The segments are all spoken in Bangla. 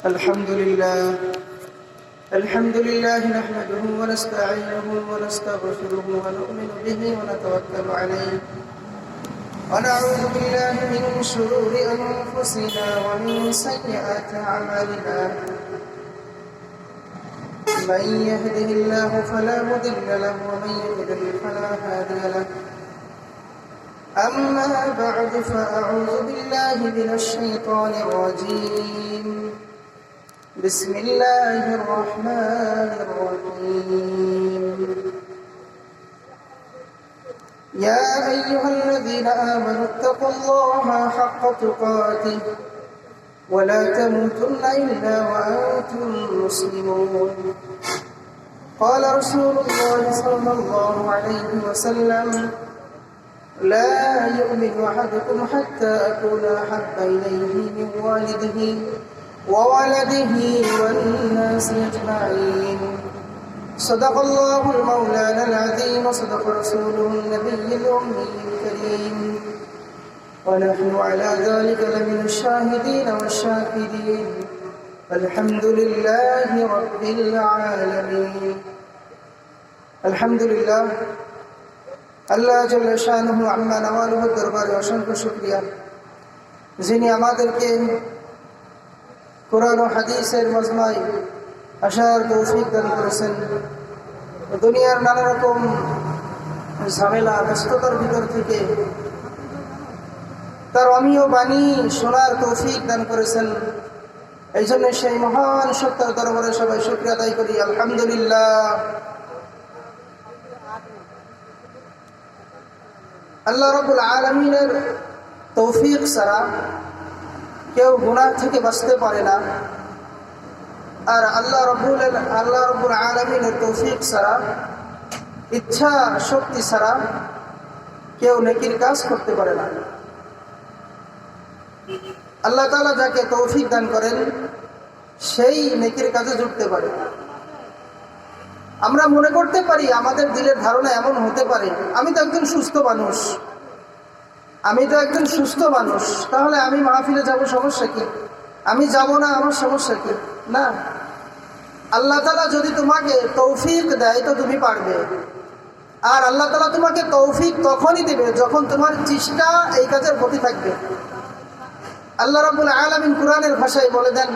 الحمد لله نحمده ونستعينه ونستغفره ونؤمن به ونتوكل عليه ونعوذ بالله من شرور أنفسنا ومن سيئات أعمالنا من يهده الله فلا مضل له ومن يضلل فلا هادي له أما بعد فأعوذ بالله من الشيطان الرجيم بسم الله الرحمن الرحيم يا أيها الذين آمنوا اتقوا الله حق تقاته ولا تموتن إلا وأنتم مسلمون قال رسول الله صلى الله عليه وسلم لا يؤمن أحدكم حتى أكون أحب إليه من والده وولده والناس أجمعين صدق الله المولانا العظيم وصدق رسوله النبي الأمي الكريم ونحن على ذلك لمن الشاهدين والشاكرين الحمد لله رب العالمين الحمد لله আল্লাহ জাল্লা শানুহু আম্মা নওয়ালুহু দরবারে অসংখ্য শুকরিয়া যিনি আমাদেরকে কোরআন ও হাদিসের মজমায় আসার তৌফিক দান করেছেন। দুনিয়ার নানা রকম ঝামেলা ব্যস্ততার ভিতর থেকে তার অমীয় বাণী শোনার তৌফিক দান করেছেন। এই জন্য সেই মহান সত্তার দরবারে সবাই শুকরিয়া আদায় করি, আলহামদুলিল্লাহ। আল্লাহ রাব্বুল আলামিনের তৌফিক ছাড়া কেউ গুনাহ থেকে বাঁচতে পারে না, আর আল্লাহ রাব্বুল আলামিনের তৌফিক ছাড়া, ইচ্ছা শক্তি ছাড়া কেউ নেকির কাজ করতে পারে না। আল্লাহ তাআলা যাকে তৌফিক দান করেন সেই নেকির কাজে জুটতে পারে। আমরা মনে করতে পারি, আমাদের দিলের ধারণা এমন হতে পারে, আমি তো একজন সুস্থ মানুষ, তাহলে আমি মাহফিলে যাব, সমস্যা কি? আমি যাব না, আমার সমস্যা কি? না, আল্লাহ তাআলা যদি তোমাকে তৌফিক দেয় তো তুমি পারবে। আর আল্লাহ তাআলা তোমাকে তৌফিক তখনই দেবে যখন তোমার চেষ্টা এই কাজের প্রতি থাকবে। আল্লাহ রাব্বুল আলামিন কুরআনের ভাষায় বলে দেন,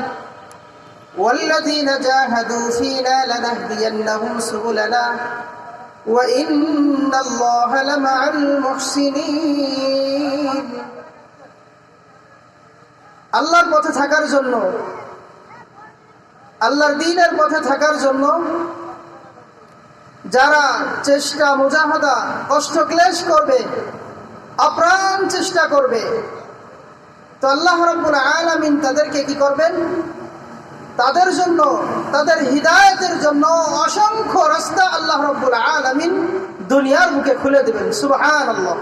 ওয়াল্লাযীনা জাহাদু ফীনা লানাহদিয়ান্নাহুম সুবুলানা ওয়া ইন্নাল্লাহা লামাআল মুহসিনিন। আল্লাহর পথে থাকার জন্য, আল্লাহর দ্বীনের পথে থাকার জন্য যারা চেষ্টা, মুজাহাদা, কষ্ট ক্লেশ করবে, আপ্রাণ চেষ্টা করবে, তো আল্লাহ রাব্বুল আলামিন তাদেরকে কি করবেন? তাদের জন্য, তাদের হিদায়াতের জন্য অসংখ্য রাস্তা আল্লাহ রাব্বুল আলামিন দুনিয়ার বুকে খুলে দেবেন। সুবহানাল্লাহ।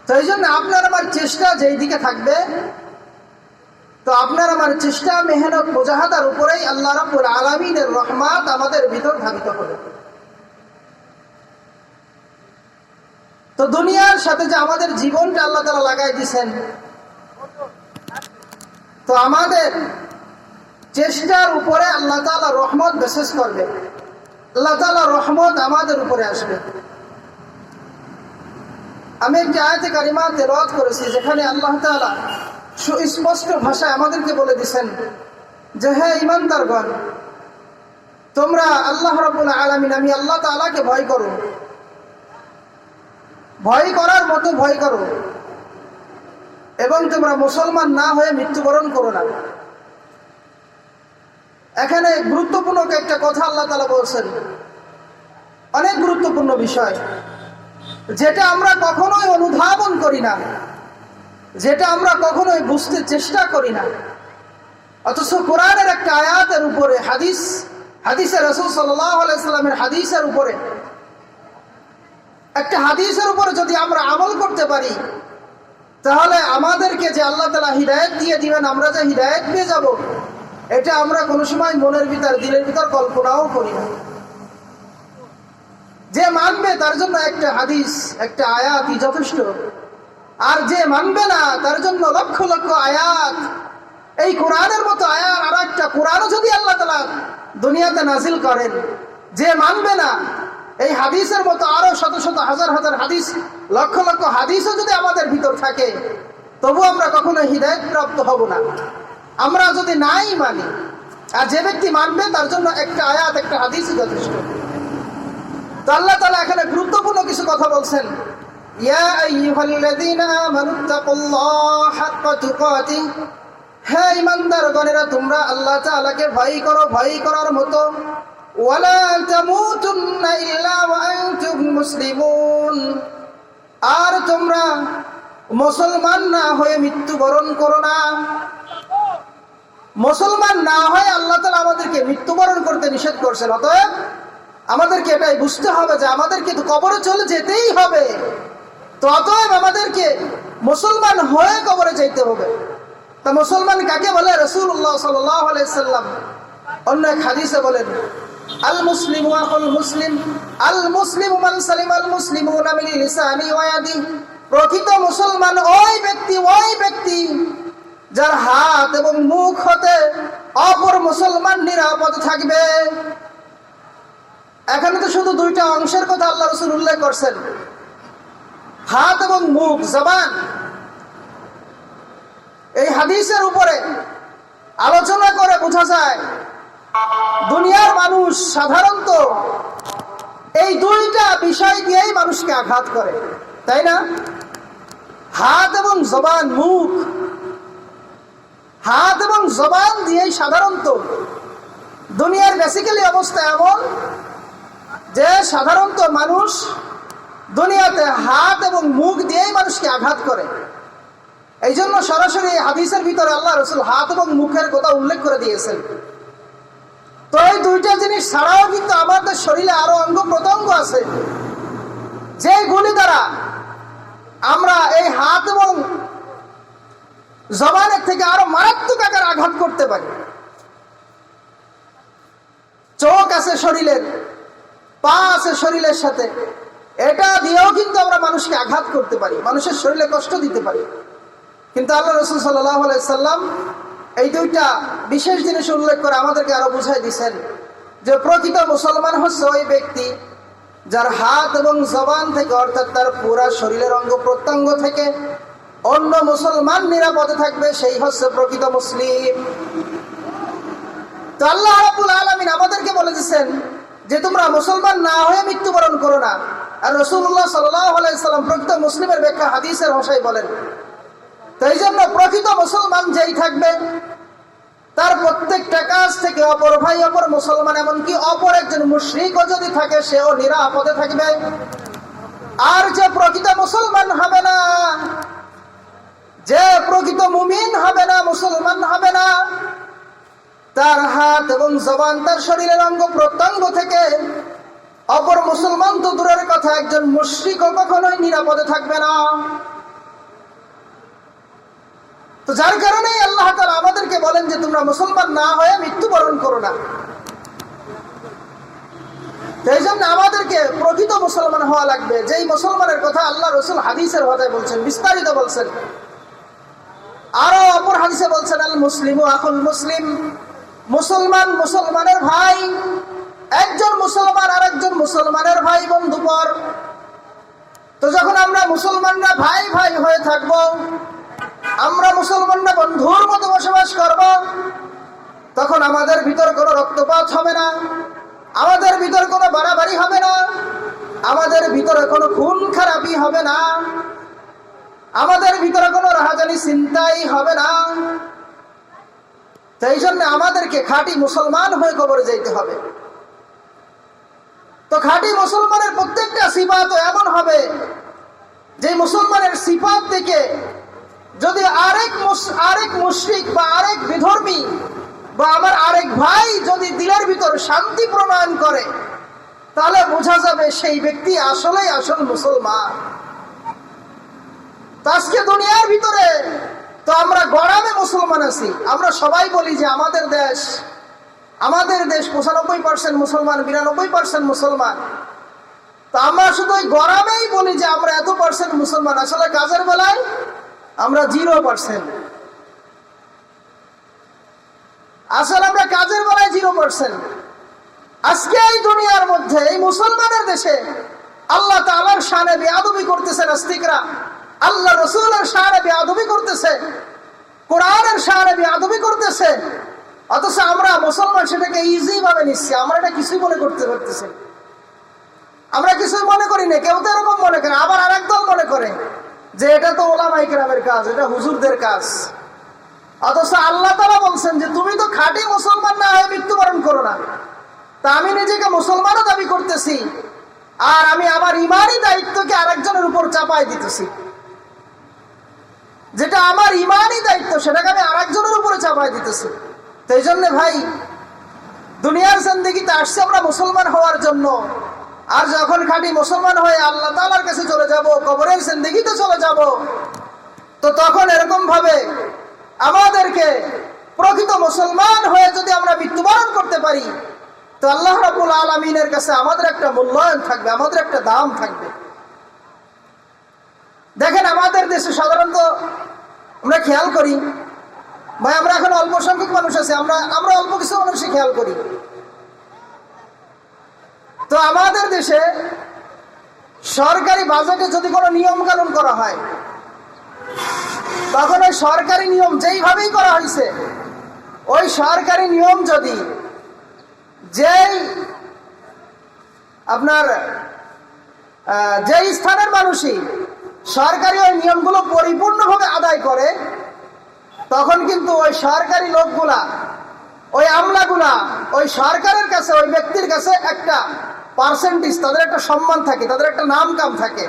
তো এই জন্য আপনার আমার চেষ্টা যেই দিকে থাকবে, তো আপনার আমার চেষ্টা, মেহনত, মুজাহাদার উপরেই আল্লাহ রাব্বুল আলামিনের রহমত আমাদের ভিতর ধাবিত হবে। তো দুনিয়ার সাথে যে আমাদের জীবনটা আল্লাহ তাআলা লাগাই দিয়েছেন, তো আমাদের চেষ্টার উপরে আল্লাহ তাআলা রহমত বিশেষ করবে, আল্লাহ তাআলা রহমত আমাদের উপরে আসবে। আমি একটি আয়াতে কারিমা তেলাওয়াত করেছি, যেখানে আল্লাহ তাআলা সুস্পষ্ট ভাষায় আমাদেরকে বলে দিয়েছেন যে, হে ঈমানদারগণ, তোমরা আল্লাহ রাব্বুল আলামিন, আমি আল্লাহ তাআলাকে ভয় করো, ভয় করার মতো ভয় করো, এবং তোমরা মুসলমান না হয়ে মৃত্যুবরণ করো না। এখানে গুরুত্বপূর্ণ একটা কথা আল্লাহ তাআলা বলছেন, অনেক গুরুত্বপূর্ণ বিষয়, যেটা আমরা কখনোই অনুধাবন করি না, যেটা আমরা কখনোই বুঝতে চেষ্টা করি না, অথচ কোরআনের একটা আয়াতের উপরে, হাদিসে রাসূল সাল্লাল্লাহু আলাইহি সাল্লামের হাদিসের উপরে, একটা হাদিসের উপরে যদি আমরা আমল করতে পারি, তাহলে আমাদেরকে যে আল্লাহ তাআলা হিদায়াত দিয়ে দিবেন, আমরা যে হিদায়াত পেয়ে যাব, এটা আমরা কোনো সময় মনের ভিতর, দিলের ভিতর কল্পনাও করি না। যে মানবে তার জন্য একটা হাদিস, একটা আয়াতই যথেষ্ট। আর যে মানবে না তার জন্য লক্ষ লক্ষ আয়াত, এই কোরআনের মতো আয়ার আর একটা কোরআনও যদি আল্লাহ তাআলা দুনিয়াতে নাজিল করেন, যে মানবে না, এই হাদিসের মতো আরো শত শত হাজার হাজার হাদিস, লক্ষ লক্ষ হাদিসও যদি আমাদের ভিতর থাকে, তবু আমরা কখনো হিদায়াত প্রাপ্ত হব না, আমরা যদি নাই মানি। আর যে ব্যক্তি মানবে তার জন্য একটা আয়াত, একটা হাদিসই যথেষ্ট। তো আল্লাহ তাআলা এখানে গুরুত্বপূর্ণ কিছু কথা বলছেন। ইয়া আইয়ুহাল্লাযীনা আমানুত্তাকুল্লাহা হাক্কা তুকাতিহ, হে ঈমানদারগণেরা, তোমরা আল্লাহ তাআলাকে ভয় করো, ভয় করার মতো। ওয়ালা তামুতুন্না ইল্লা ওয়া আনতুম মুসলিমুন, আর তোমরা মুসলমান না হয়ে মৃত্যুবরণ করো না। মুসলমান না হয়ে আল্লাহ তাআলা আমাদেরকে মৃত্যুবরণ করতে নিষেধ করছেন। অতএব আমাদেরকে এটাই বুঝতে হবে যে আমাদেরকে তো কবরে চলে যেতেই হবে। তো অতএব আমাদেরকে মুসলমান হয়ে কবরে যেতে হবে। তা মুসলমান কাকে বলে? রাসূলুল্লাহ সাল্লাল্লাহু আলাইহি সাল্লাম অন্য এক হাদিসে বলেন, আল মুসলিমু আখুল মুসলিম, আল মুসলিমু মান সালিমাল মুসলিমুনা মিন লিসানি ওয়া ইয়াদি। প্রকৃত মুসলমান ওই ব্যক্তি যার হাত এবং মুখ হতে অপর মুসলমান নিরাপদ থাকবে। এখানে তো শুধু দুইটা অংশের কথা আল্লাহ রাসূল উল্লেখ করছেন, হাত এবং মুখ, জবান। এই হাদিসের উপরে আলোচনা করে বোঝা যায় দুনিয়ার মানুষ সাধারণত এই দুইটা বিষয় দিয়েই মানুষকে আঘাত করে, তাই না? হাত এবং জবান, মুখ, হাত এবং জবান দিয়েই সাধারণত দুনিয়ার বেসিক্যালি অবস্থা এমন যে সাধারণত মানুষ দুনিয়াতে হাত এবং মুখ দিয়েই মানুষকে আঘাত করে। এই জন্য সরাসরি হাদিসের ভিতরে আল্লাহ রাসূল হাত এবং মুখের কথা উল্লেখ করে দিয়েছেন। তো এই দুইটা জিনিস ছাড়াও কিন্তু আমাদের শরীরে আরো অঙ্গ প্রত্যঙ্গ আছে, যেগুলি দ্বারা আমরা এই হাত এবং জবানের থেকে আরো মারাত্মক আকার আঘাত করতে পারি। চোখ আছে শরীরের, পা আছে শরীরের সাথে, এটা দিয়েও কিন্তু আমরা মানুষকে আঘাত করতে পারি, মানুষের শরীরে কষ্ট দিতে পারি। কিন্তু আল্লাহ রাসূল সাল্লাল্লাহু আলাইহি সাল্লাম এই দুইটা বিশেষ জিনিস উল্লেখ করে আমাদেরকে আরো বুঝাই দিয়েছেন যে প্রকৃত মুসলমান হচ্ছে ওই ব্যক্তি যার হাত এবং জবান থেকে, অর্থাৎ তার পুরা শরীরের অঙ্গ প্রত্যঙ্গ থেকে অন্য মুসলমান নিরাপদে থাকবে, সেই হচ্ছে প্রকৃত মুসলিম। তো আল্লাহ রাব্বুল আলামিন আমাদেরকে বলে দিয়েছেন যে তোমরা মুসলমান না হয়ে মৃত্যুবরণ করো না। আর রাসূলুল্লাহ সাল্লাল্লাহু আলাইহি সাল্লাম প্রকৃত মুসলিমের ব্যাখ্যা হাদিসের ভাষায় বলেন। তো এই জন্য প্রকৃত মুসলমান যেই থাকবে তার প্রত্যেকটা কাজ থেকে অপর ভাই, অপর মুসলমান, এমনকি অপর একজন মুশরিকও যদি থাকে, সেও নিরাপদে থাকবে। আর যে প্রকৃত মুসলমান হবে না, যে প্রকৃত মুমিন হবে না, মুসলমান হবে না, তার হাত এবং জবান, তার শরীরের অঙ্গ প্রত্যঙ্গ থেকে অপর মুসলমান তো দূরের কথা, একজন মুশরিকও কখনোই নিরাপদে থাকবে না। তো যার কারণে আল্লাহ তাআলা আমাদেরকে বলেন যে তোমরা মুসলমান না হয়ে মৃত্যুবরণ করো না। এই জন্য আমাদেরকে প্রকৃত মুসলমান হওয়া লাগবে, যেই মুসলমানের কথা আল্লাহ রাসূল হাদিসের ভাষায় বলছেন, বিস্তারিত বলছেন। আরো অপর হাদিসে বলছেন, আল মুসলিমু আখুল মুসলিম, মুসলমান মুসলমানের ভাই, একজন মুসলমান আর একজন মুসলমানের ভাই, বন্ধুবর। তো যখন আমরা মুসলমানরা ভাই ভাই হয়ে থাকবো, আমরা মুসলমানরা বন্ধুর মতো বসবাস করব, তখন আমাদের ভিতর কোনো রক্তপাত হবে না, আমাদের ভিতর কোনো বাড়াবাড়ি হবে না, আমাদের ভিতরে কোনো খুন খারাপি হবে না, আমাদের ভিতরে কোনো রাহাজানি চিন্তাই হবে না। সেই জন্য আমাদেরকে খাঁটি মুসলমান হয়ে কবরে যেতে হবে। তো খাঁটি মুসলমানের প্রত্যেকটা সিফাত এমন হবে যে মুসলমানের সিফাত থেকে যদি আরেক মুশরিক বা আরেক বিধর্মী বা আমার আরেক ভাই যদি দিলের ভিতর শান্তি প্রণয়ন করে, তাহলে বোঝা যাবে সেই ব্যক্তি আসলেই আসল মুসলমান। আজকে দুনিয়ার ভিতরে তো আমরা গড়ামে মুসলমান আছি, আমরা সবাই বলি যে আমাদের দেশ 95% মুসলমান, 92% মুসলমান। তো আমরা শুধু ওই গড়ামেই বলি যে আমরা এত পার্সেন্ট মুসলমান, আসলে কাজের বেলায় আমরা 0%। আসলে আমরা কাজের বেলায় 0%। আজকে এই দুনিয়ার মধ্যে এই মুসলমানের দেশে আল্লাহ তাআলার শানে বেয়াদবি করতেছে নাস্তিকরা, আল্লাহ রসুলের শানে বেয়াদবি করতেছে, কোরআনের শানে বেয়াদবি করতেছে, অথচ আমরা মুসলমান সেটাকে ইজি ভাবে নিচ্ছি। আমরা এটা কিছুই মনে করতে পারতেছি, আমরা কিছুই মনে করি না। কেউ তো এরকম মনে করে, আবার আরেক দল মনে করে যে এটা তো ওলামায়ে কেরামের কাজ, এটা হুজুরদের কাজ। অথচ আল্লাহ তাআলা বলছেন যে তুমি তো খাঁটি মুসলমান না হয়ে মৃত্যুবরণ করো না। তা আমি নিজেকে মুসলমানও দাবি করতেছি, আর আমি আমার ইমানি দায়িত্বকে আরেকজনের উপর চাপাই দিতেছি। যেটা আমার ইমানি দায়িত্ব সেটাকে আমি আরেকজনের উপরে চাপাই দিতেছি। তো এই জন্য ভাই, দুনিয়ার জিন্দেগিতে আসছে আমরা মুসলমান হওয়ার জন্য, আর যখন খাঁটি মুসলমান হয়ে আল্লাহ তাআলার কাছে চলে যাব, কবরের জিন্দেগিতে চলে যাব, তো তখন এরকম ভাবে আমাদেরকে প্রকৃত মুসলমান হয়ে যদি আমরা মৃত্যুবরণ করতে পারি, তো আল্লাহ রাব্বুল আলামিনের কাছে আমাদের একটা মূল্যায়ন থাকবে, আমাদের একটা দাম থাকবে। দেখেন আমাদের দেশে সাধারণত আমরা খেয়াল করি, ভাই আমরা এখন অল্প সংখ্যক মানুষ আছে, আমরা অল্প কিছু মানুষই খেয়াল করি। তো আমাদের দেশে সরকারি বাজেটে যদি কোনো নিয়ম কানুন করা হয়, তখন ওই সরকারি নিয়ম যেইভাবেই করা হয়েছে, ওই সরকারি নিয়ম যদি যেই আপনার যেই স্থানের মানুষই সরকারি ওই নিয়মগুলো পরিপূর্ণভাবে আদায় করে, তখন কিন্তু ওই সরকারি লোকগুলা, ওই আমলাগুলা ওই সরকারের কাছে, ওই ব্যক্তির কাছে একটা পার্সেন্টেজ, তাদের একটা সম্মান থাকে, তাদের একটা নাম কাম থাকে,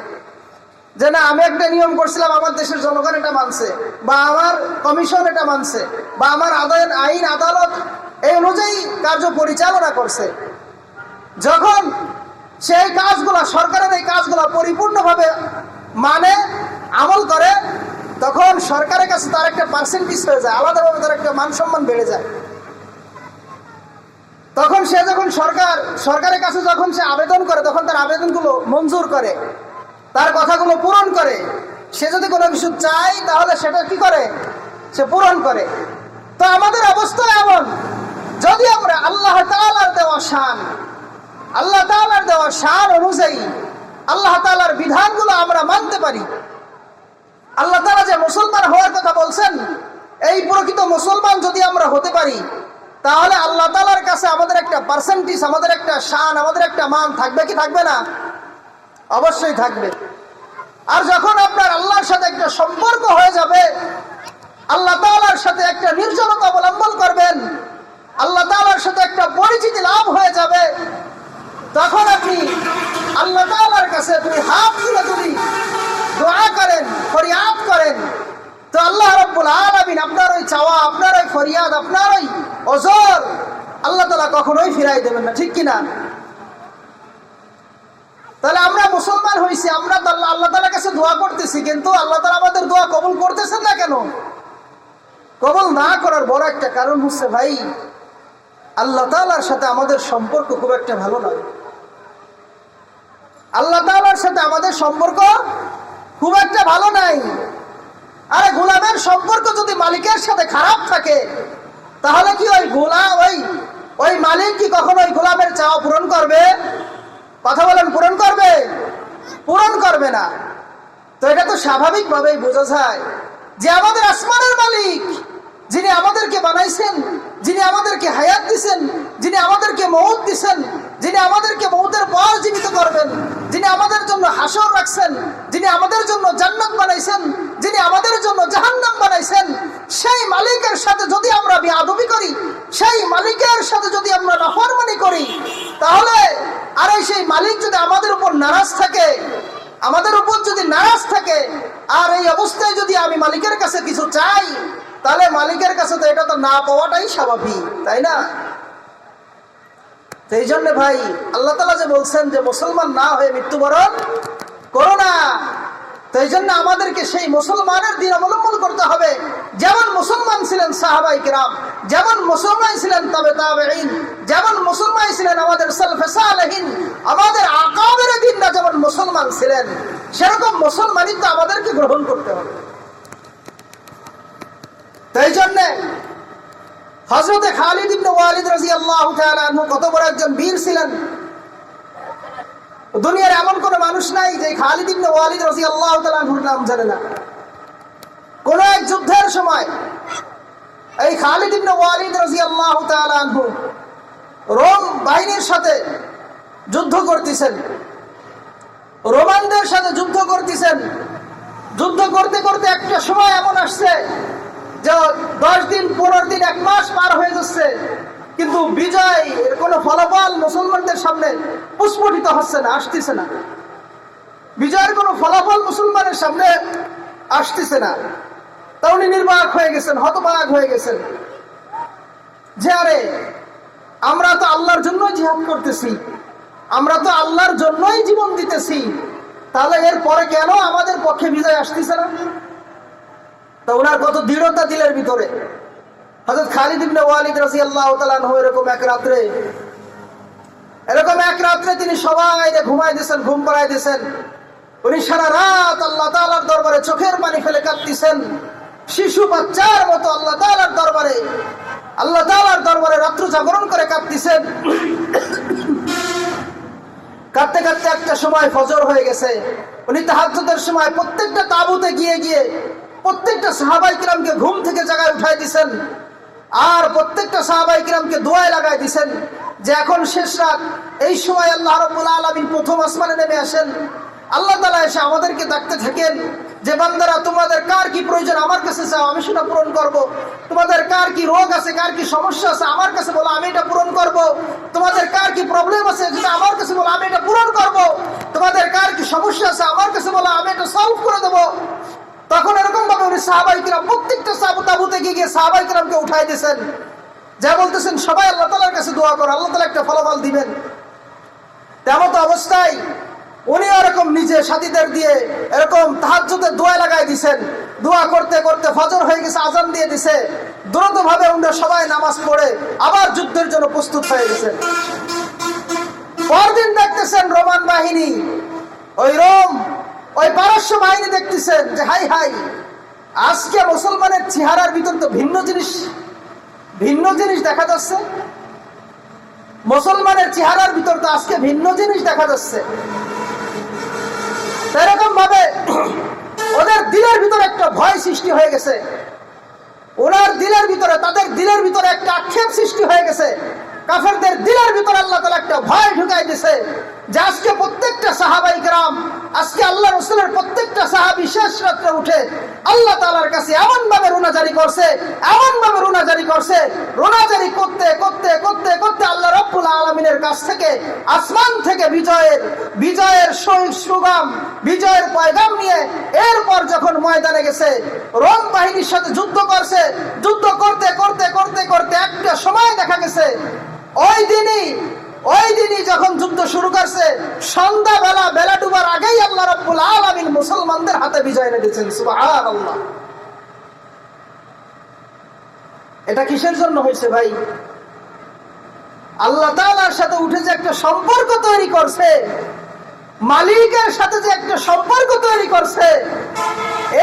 যে না আমি একটা নিয়ম করছিলাম, আমার দেশের জনগণ এটা মানছে, বা আমার কমিশন এটা মানছে, বা আমার আইন আদালত এই অনুযায়ী কার্য পরিচালনা করছে। যখন সেই কাজগুলা, সরকারের এই কাজগুলা পরিপূর্ণভাবে মানে আমল করে, তখন সরকারের কাছে তার একটা পার্সেন্টেজ হয়ে যায়, আলাদাভাবে তার একটা মান সম্মান বেড়ে যায়। তখন সে যখন সরকারের কাছে যখন সে আবেদন করে, তখন তার আবেদনগুলো মঞ্জুর করে, তার কথাগুলো পূরণ করে। সে যদি কোনো কিছু চায় তাহলে সেটা কি করে, সে পূরণ করে। তো আমাদের অবস্থা এমন, যদি আমরা আল্লাহ তাআলার দেওয়া শান অনুযায়ী আল্লাহ তাআলার বিধানগুলো আমরা মানতে পারি, আল্লাহ তাআলা যে মুসলমান হওয়ার কথা বলছেন, এই প্রকৃত মুসলমান যদি আমরা হতে পারি, তাহলে আল্লাহ তাআলার কাছে আমাদের একটা পার্সেন্টেজ, আমাদের একটা শান, আমাদের একটা মান থাকবে কি থাকবে না? অবশ্যই থাকবে। আর যখন আপনার আল্লাহর সাথে একটা সম্পর্ক হয়ে যাবে, আল্লাহ তাআলার সাথে একটা নির্জনতা অবলম্বন করবেন, আল্লাহ তাআলার সাথে একটা পরিচিতি লাভ হয়ে যাবে, তখন আপনি আল্লাহ তাআলার কাছে দুই হাত তুলে যদি দোয়া করেন, ফরিয়াদ করেন, তো আল্লাহ রাব্বুল আলামিন আপনার ওই চাওয়া, আপনার ওই ফরিয়াদ, আপনার ওই ওজর আল্লাহ তাআলা কখনোই ফিরাই দেবেন না, ঠিক কিনা? তাহলে আমরা মুসলমান হয়েছি, আমরা তো আল্লাহ তাআলার কাছে দোয়া করতেছি, কিন্তু আল্লাহ তাআলা আমাদের দোয়া কবুল করতেছেন না কেন? কবুল না করার বড় একটা কারণ হচ্ছে ভাই, আল্লাহ তাআলার সাথে আমাদের সম্পর্ক খুব একটা ভালো নয়। আল্লাহ তাআলার সাথে আমাদের সম্পর্ক খুব একটা ভালো নাই। আরে গোলামের সম্পর্ক যদি মালিকের সাথে খারাপ থাকে, তাহলে কি ওই মালিক কি কখনো ওই গোলামের চাওয়া পূরণ করবে? কথা বলেন, পূরণ করবে? পূরণ করবে না। তো এটা তো স্বাভাবিকভাবেই বোঝা যায় যে আমাদের আসমানের মালিক, যিনি আমাদেরকে বানাইছেন, যিনি আমাদেরকে হায়াত দিছেন, যিনি আমাদেরকে মউত দিছেন, যিনি আমাদেরকে মউতের পর জীবিত করবেন, যিনি আমাদের জন্য হাসর রাখছেন, যিনি আমাদের জন্য জান্নাত বানাইছেন, যিনি আমাদের জন্য জাহান্নাম বানাইছেন, সেই মালিকের সাথে যদি আমরা বেয়াদবি করি, সেই মালিকের সাথে যদি আমরা নাফরমানি করি, তাহলে আর সেই মালিক যদি আমাদের উপর নারাজ থাকে, আমাদের উপর যদি নারাজ থাকে, আর এই অবস্থায় যদি আমি মালিকের কাছে কিছু চাই, তাহলে মালিকের কাছে তো এটা তো না পাওয়াটাই স্বাভাবিক, তাই না? এই জন্য ভাই আল্লাহ তাআলা যে বলছেন যে মুসলমান না হয়ে মৃত্যুবরণ করো না, তো এই জন্য আমাদেরকে সেই মুসলমানের দিন অবলম্বন করতে হবে। যেমন মুসলমান ছিলেন সাহাবায়ে কেরাম, যেমন মুসলমান ছিলেন তবে তাবেঈন, যেমন মুসলমান ছিলেন আমাদের সালফে সালেহিন, আমাদের আকাবের দিনরা যেমন মুসলমান ছিলেন, সেরকম মুসলমানিত্ব আমাদেরকে গ্রহণ করতে হবে। তাই জন্য হযরতে খালিদ ইবনে ওয়ালিদ রাদিয়াল্লাহু তাআলা আনহু কত বড় একজন বীর ছিলেন। দুনিয়ার এমন কোন মানুষ নাই যে খালিদ ইবনে ওয়ালিদ রাদিয়াল্লাহু তাআলা আনহুর নাম জানে না। কোন এক যুদ্ধের সময় এই খালিদ ইবনে ওয়ালিদ রাদিয়াল্লাহু তাআলা আনহু রোম বাহিনীর সাথে যুদ্ধ করতেছেন, রোমানদের সাথে যুদ্ধ করতেছেন। যুদ্ধ করতে করতে একটা সময় এমন আসছে যে 10 দিন 15 দিন 1 মাস পার হয়ে যাচ্ছে, কিন্তু বিজয় এর কোনো ফলাফল মুসলমানদের সামনে প্রস্ফুটিত হচ্ছে না, আসতেছে না। বিজয়ের কোনো ফলাফল মুসলমানের সামনে আসতেছে না। তা উনি নির্বাক হয়ে গেছেন, হতবাক হয়ে গেছেন যে আরে আমরা তো আল্লাহর জন্যই জিহাদ করতেছি, আমরা তো আল্লাহর জন্যই জীবন দিতেছি, তাহলে এর পরে কেন আমাদের পক্ষে বিজয় আসতেছে না? তো ওনার কত দৃঢ়তা দিলের ভিতরে। হযরত খালিদ ইবনে ওয়ালিদ রাদিয়াল্লাহু তাআলা আনহু এরকম এক রাত্রে তিনি সবাইকে ঘুমাই দিয়েছেন, ঘুম পাড়াই দিয়েছেন। উনি সারা রাত আল্লাহ তাআলার দরবারে চোখের পানি ফেলে কাঁদতেছেন, শিশু বাচ্চার মতো আল্লাহ তাআলার দরবারে রাত্র জাগরণ করে কাঁদতেছেন। কাঁদতে কাঁদতে একটা সময় ফজর হয়ে গেছে। উনি তাহাজ্জুদের সময় প্রত্যেকটা তাঁবুতে গিয়ে গিয়ে প্রত্যেকটা সাহাবায়ে কিরামকে ঘুম থেকে জাগায় উঠাই দিয়েছেন, আর প্রত্যেকটা সাহাবায়ে কিরামকে দোয়ায় লাগাই দিয়েছেন যে এখন শেষ রাত, এই সময় আল্লাহ রাব্বুল আলামিন প্রথম আসমানে নেমে আসেন। আল্লাহ তাআলা এসে আমাদেরকে ডাকতে থাকেন যে বান্দারা তোমাদের কার কি প্রয়োজন আমার কাছে চাও, আমি সেটা পূরণ করব। তোমাদের কার কি রোগ আছে, কার কি সমস্যা আছে আমার কাছে বলো, আমি এটা পূরণ করব। তোমাদের কার কি প্রবলেম আছে যেটা আমার কাছে বলো, আমি এটা পূরণ করব। তোমাদের কার কি সমস্যা আছে আমার কাছে বলো, আমি এটা সলভ করে দেবো। তখন এরকম ভাবে উনি সাহাবায়ে কিরাম প্রত্যেকটা তাঁবুতে গিয়ে সাহাবায়ে কিরামকে উঠাই দিয়েছেন, যা বলতেছেন সবাই আল্লাহ তাআলার কাছে দোয়া করো, আল্লাহ তাআলা একটা ফলাফল দিবেন। তেমন অবস্থায় উনি এরকম নিজে সাথীদের দিয়ে এরকম তাহাজ্জুদের দোয়া লাগাই দিয়েছেন। দোয়া করতে করতে ফজর হয়ে গেছে, আজান দিয়ে দিছে। দ্রুত ভাবে উনি সবাই নামাজ পড়ে আবার যুদ্ধের জন্য প্রস্তুত হয়ে গেছেন। পরদিন দেখতেছেন রোমান বাহিনী, ওই পারস্য বাহিনী দেখতেছেন যে হাই হাই, আজকে মুসলমানের চেহারার ভিতর তো ভিন্ন জিনিস দেখা যাচ্ছে। মুসলমানের চেহারার ভিতর তো আজকে ভিন্ন জিনিস দেখা যাচ্ছে। এরকম ভাবে ওদের দিলের ভিতরে একটা ভয় সৃষ্টি হয়ে গেছে, তাদের দিলের ভিতরে একটা আক্ষেপ সৃষ্টি হয়ে গেছে। কাফেরদের দিলের ভিতরে আল্লাহ তাআলা একটা ভয় ঢুকাই দিয়েছে যে আজকে প্রত্যেকটা সাহাবায়ে কিরাম, আজকে আল্লাহ রাসূলের প্রত্যেকটা সাহাবী শেষ রাতে উঠে আল্লাহ তাআলার কাছে এমন ভাবে রুনাজারি করছে, রুনাজারি করতে করতে করতে করতে আল্লাহ রাব্বুল আলামিনের কাছ থেকে, আসমান থেকে বিজয়ের সুগাম, বিজয়ের পয়গাম নিয়ে এরপর যখন ময়দানে গেছে, রোম বাহিনীর সাথে যুদ্ধ করছে। যুদ্ধ করতে করতে করতে করতে একটা সময় দেখা গেছে ওই দিনই যখন যুদ্ধ শুরু করছে, সন্ধ্যাবেলা বেলা ডুবার আগেই আল্লাহ রাব্বুল আলামিন মুসলমানদের হাতে বিজয় এনে দিয়েছেন। সুবহানাল্লাহ। এটা কিসের জন্য হয়েছে ভাই? আল্লাহ তাআলার সাথে উঠে যে একটা সম্পর্ক তৈরি করছে, মালিকের সাথে যে একটা সম্পর্ক তৈরি করছে,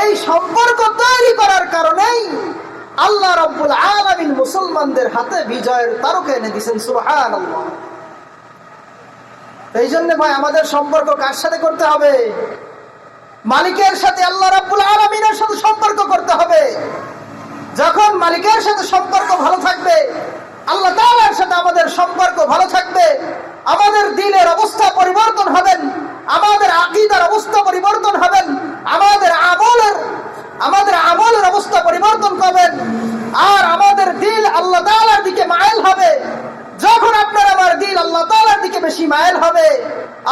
এই সম্পর্ক তৈরি করার কারণেই আল্লাহ রাব্বুল আলামিন মুসলমানদের হাতে বিজয়ের তারকা এনে দিয়েছেন। সুবহানাল্লাহ। এই জন্য ভাই আমাদের সম্পর্ক কার সাথে করতে হবে? মালিকের সাথে, আল্লাহ রাব্বুল আলামিনের সাথে সম্পর্ক করতে হবে। যখন মালিকের সাথে সম্পর্ক ভালো থাকবে, আল্লাহ তাআলার সাথে আমাদের সম্পর্ক ভালো থাকবে, আমাদের দিলের অবস্থা পরিবর্তন হবেন, আমাদের আকীদার অবস্থা পরিবর্তন হবেন, আমাদের আমলের অবস্থা পরিবর্তন করবেন, আর আমাদের দিল আল্লাহ তাআলার দিকে মাইল হবে। যখন আপনার আমার দিল আল্লাহ তাআলার দিকে বেশি মাইল হবে,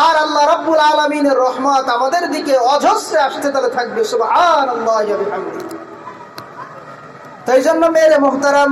আর আল্লাহ রাব্বুল আলামিনের রহমত আমাদের দিকে অজস্রে আসতে থাকবে। সুবহানাল্লাহি ওয়া বিহামদিহি। তাই জন্য মেরে মুহতারাম,